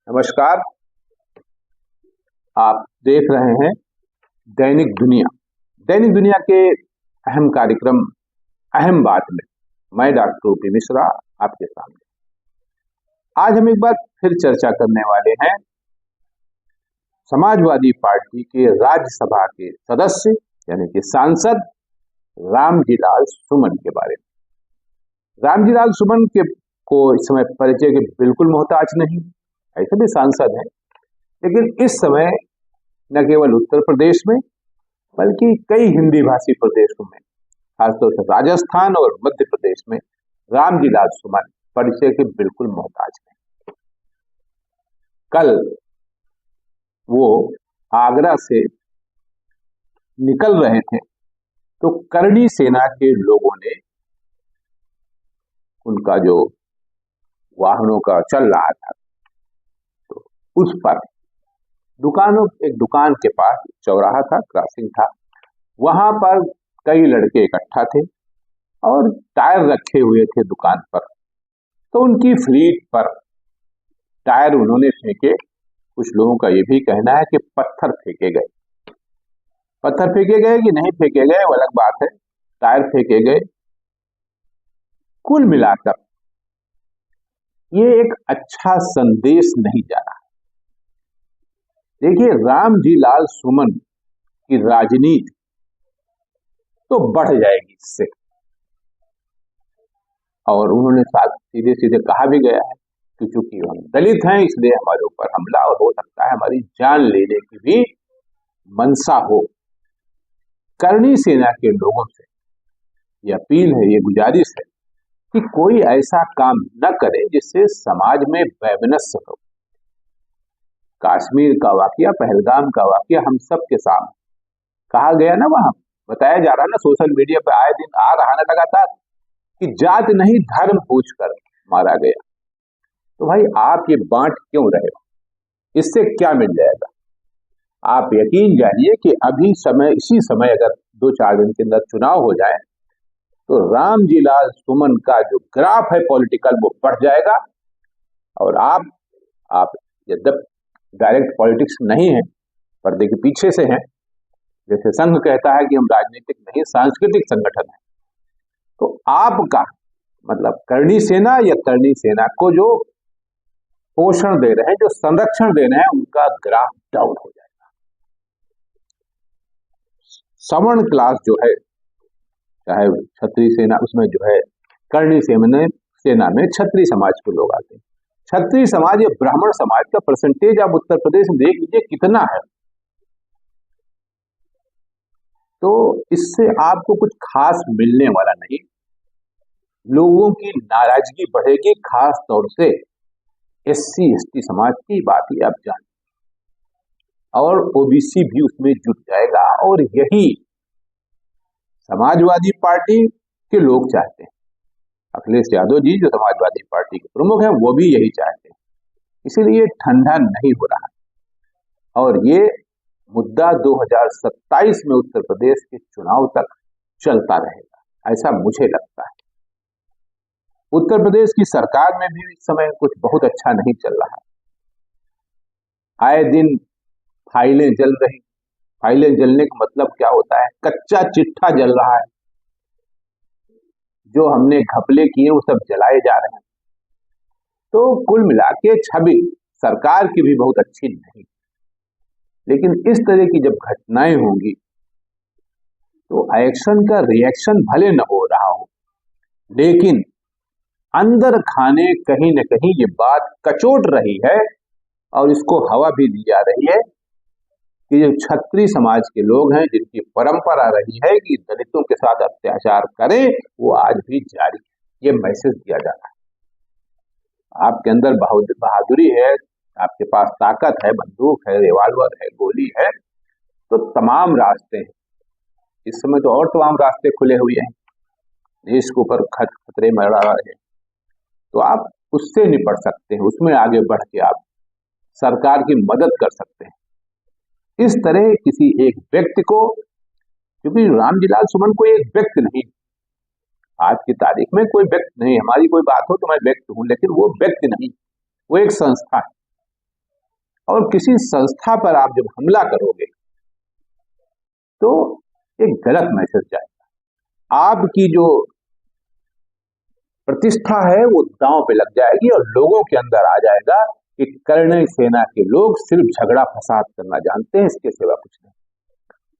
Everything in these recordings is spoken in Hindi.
नमस्कार। आप देख रहे हैं दैनिक दुनिया। दैनिक दुनिया के अहम कार्यक्रम अहम बात में मैं डॉक्टर ओपी मिश्रा आपके सामने। आज हम एक बार फिर चर्चा करने वाले हैं समाजवादी पार्टी के राज्यसभा के सदस्य यानी कि सांसद रामजीलाल सुमन के बारे में। रामजीलाल सुमन के को इस समय परिचय के बिल्कुल मोहताज नहीं, ऐसे भी सांसद हैं, लेकिन इस समय न केवल उत्तर प्रदेश में बल्कि कई हिंदी भाषी प्रदेशों में, खासतौर से राजस्थान और मध्य प्रदेश में रामजीलाल सुमन परिचय के बिल्कुल मोहताज हैं। कल वो आगरा से निकल रहे थे तो करणी सेना के लोगों ने उनका जो वाहनों का चल रहा था तो उस पर एक दुकान के पास चौराहा था, क्रॉसिंग था, वहां पर कई लड़के इकट्ठा थे और टायर रखे हुए थे दुकान पर। तो उनकी फ्लीट पर टायर उन्होंने फेंके। कुछ लोगों का यह भी कहना है कि पत्थर फेंके गए। पत्थर फेंके गए कि नहीं फेंके गए वो अलग बात है, टायर फेंके गए। कुल मिलाकर ये एक अच्छा संदेश नहीं जा रहा। देखिए, रामजीलाल सुमन की राजनीति तो बढ़ जाएगी इससे, और उन्होंने सीधे सीधे कहा भी गया है कि चूंकि हम दलित हैं इसलिए हमारे ऊपर हमला और हो सकता है हमारी जान लेने की भी मंशा हो। करणी सेना के लोगों से ये अपील है, ये गुजारिश है कि कोई ऐसा काम न करे जिससे समाज में वैमनस्य हो। कश्मीर का वाकया, पहलगाम का वाकया हम सब के सामने कहा गया ना, वहां बताया जा रहा ना, सोशल मीडिया पे आए दिन आ रहा ना लगातार कि जात नहीं धर्म पूछकर मारा गया। तो भाई आप ये बांट क्यों रहे हो? इससे क्या मिल जाएगा? आप यकीन जानिए कि अभी इसी समय अगर 2-4 दिन के अंदर चुनाव हो जाए तो रामजीलाल सुमन का जो ग्राफ है पॉलिटिकल वो बढ़ जाएगा। और आप यद्यप डायरेक्ट पॉलिटिक्स नहीं है, पर्दे के पीछे से हैं, जैसे संघ कहता है कि हम राजनीतिक नहीं सांस्कृतिक संगठन है, तो आपका मतलब करणी सेना या करणी सेना को जो पोषण दे रहे हैं, जो संरक्षण दे रहे हैं, उनका ग्राफ डाउन हो जाएगा। सवर्ण क्लास जो है, चाहे क्षत्रिय सेना, उसमें जो है करणी सेना में क्षत्रिय समाज के लोग आते हैं। क्षत्रिय समाज या ब्राह्मण समाज का परसेंटेज आप उत्तर प्रदेश में देख लीजिए कितना है। तो इससे आपको कुछ खास मिलने वाला नहीं, लोगों की नाराजगी बढ़ेगी, खास तौर से SC ST समाज की बात ही आप जान, और OBC भी उसमें जुट जाएगा। और यही समाजवादी पार्टी के लोग चाहते हैं। अखिलेश यादव जी जो समाजवादी पार्टी के प्रमुख हैं वो भी यही चाहते हैं, इसीलिए ठंडा नहीं हो रहा। और ये मुद्दा 2027 में उत्तर प्रदेश के चुनाव तक चलता रहेगा, ऐसा मुझे लगता है। उत्तर प्रदेश की सरकार में भी इस समय कुछ बहुत अच्छा नहीं चल रहा। आए दिन फाइलें जल रही। फाइलें जलने का मतलब क्या होता है? कच्चा चिट्ठा जल रहा है, जो हमने घपले किए वो सब जलाए जा रहे हैं। तो कुल मिला के छवि सरकार की भी बहुत अच्छी नहीं। लेकिन इस तरह की जब घटनाएं होंगी तो एक्शन का रिएक्शन भले न हो रहा हो, लेकिन अंदर खाने कहीं न कहीं ये बात कचोट रही है और इसको हवा भी दी जा रही है कि जो क्षत्रिय समाज के लोग हैं, जिनकी परंपरा रही है कि दलितों के साथ अत्याचार करें, वो आज भी जारी है। ये मैसेज दिया जा रहा है। आपके अंदर बहादुरी है, आपके पास ताकत है, बंदूक है, रिवॉल्वर है, गोली है, तो तमाम रास्ते हैं। इस समय तो और तमाम रास्ते खुले हुए हैं, देश के ऊपर खतरे में रहा है, तो आप उससे निपट सकते हैं, उसमें आगे बढ़ के आप सरकार की मदद कर सकते हैं। इस तरह किसी एक व्यक्ति को, क्योंकि रामजीलाल सुमन कोई एक व्यक्ति नहीं, आज की तारीख में कोई व्यक्ति नहीं, हमारी कोई बात हो तो मैं व्यक्ति हूं, लेकिन वो व्यक्ति नहीं, वो एक संस्था है। और किसी संस्था पर आप जब हमला करोगे तो एक गलत मैसेज जाएगा, आपकी जो प्रतिष्ठा है वो दांव पे लग जाएगी और लोगों के अंदर आ जाएगा कि कर्णई सेना के लोग सिर्फ झगड़ा फसाद करना जानते हैं, इसके सिवा कुछ नहीं।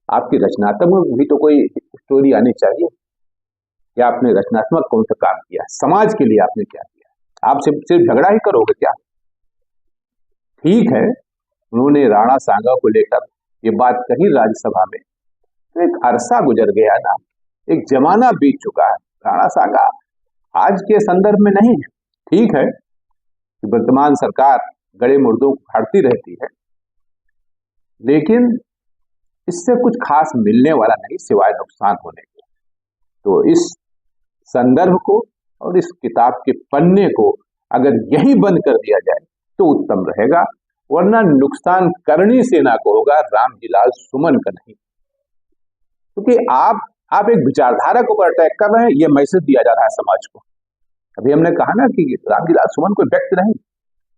आपकी रचनात्मक भी तो कोई स्टोरी आनी चाहिए कि आपने रचनात्मक कौन सा काम किया, समाज के लिए आपने क्या किया। आप सिर्फ झगड़ा ही करोगे क्या? ठीक है, उन्होंने राणा सांगा को लेकर ये बात कही राज्यसभा में, तो एक अरसा गुजर गया ना, एक जमाना बीत चुका है। राणा सांगा आज के संदर्भ में नहीं है। ठीक है कि वर्तमान सरकार गड़े मुर्दों को फाड़ती रहती है, लेकिन इससे कुछ खास मिलने वाला नहीं सिवाय नुकसान होने के। तो इस संदर्भ को और इस किताब के पन्ने को अगर यही बंद कर दिया जाए तो उत्तम रहेगा, वरना नुकसान कर्णी सेना को होगा, रामजीलाल सुमन का नहीं। क्योंकि आप एक विचारधारा को अटैक कर रहे हैं, यह मैसेज दिया जा रहा है समाज को। अभी हमने कहा ना कि रामजीलाल सुमन कोई व्यक्ति नहीं,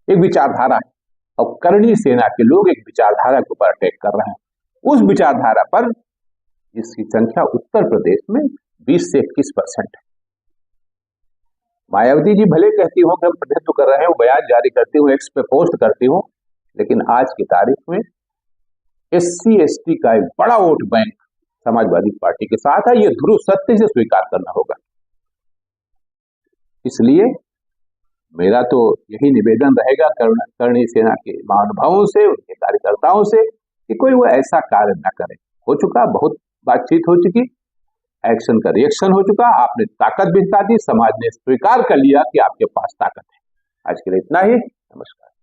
एक विचारधारा है, और कर्णी सेना के लोग एक विचारधारा के ऊपर अटैक कर रहे हैं। उस विचारधारा पर जिसकी संख्या उत्तर प्रदेश में 20 से 21% है। मायावती जी भले कहती हो कि हम प्रतिनिधित्व कर रहे हैं, वो बयान जारी करती हूँ, एक्स पे पोस्ट करती हूँ, लेकिन आज की तारीख में SC/ST का एक बड़ा वोट बैंक समाजवादी पार्टी के साथ है। ये ध्रुव सत्य से स्वीकार करना होगा। इसलिए मेरा तो यही निवेदन रहेगा कर्णी सेना के महानुभावों से, उनके कार्यकर्ताओं से, कि कोई वो ऐसा कार्य न करे। हो चुका, बहुत बातचीत हो चुकी, एक्शन का रिएक्शन हो चुका, आपने ताकत भी दिखा दी, समाज ने स्वीकार कर लिया कि आपके पास ताकत है। आज के लिए इतना ही। नमस्कार।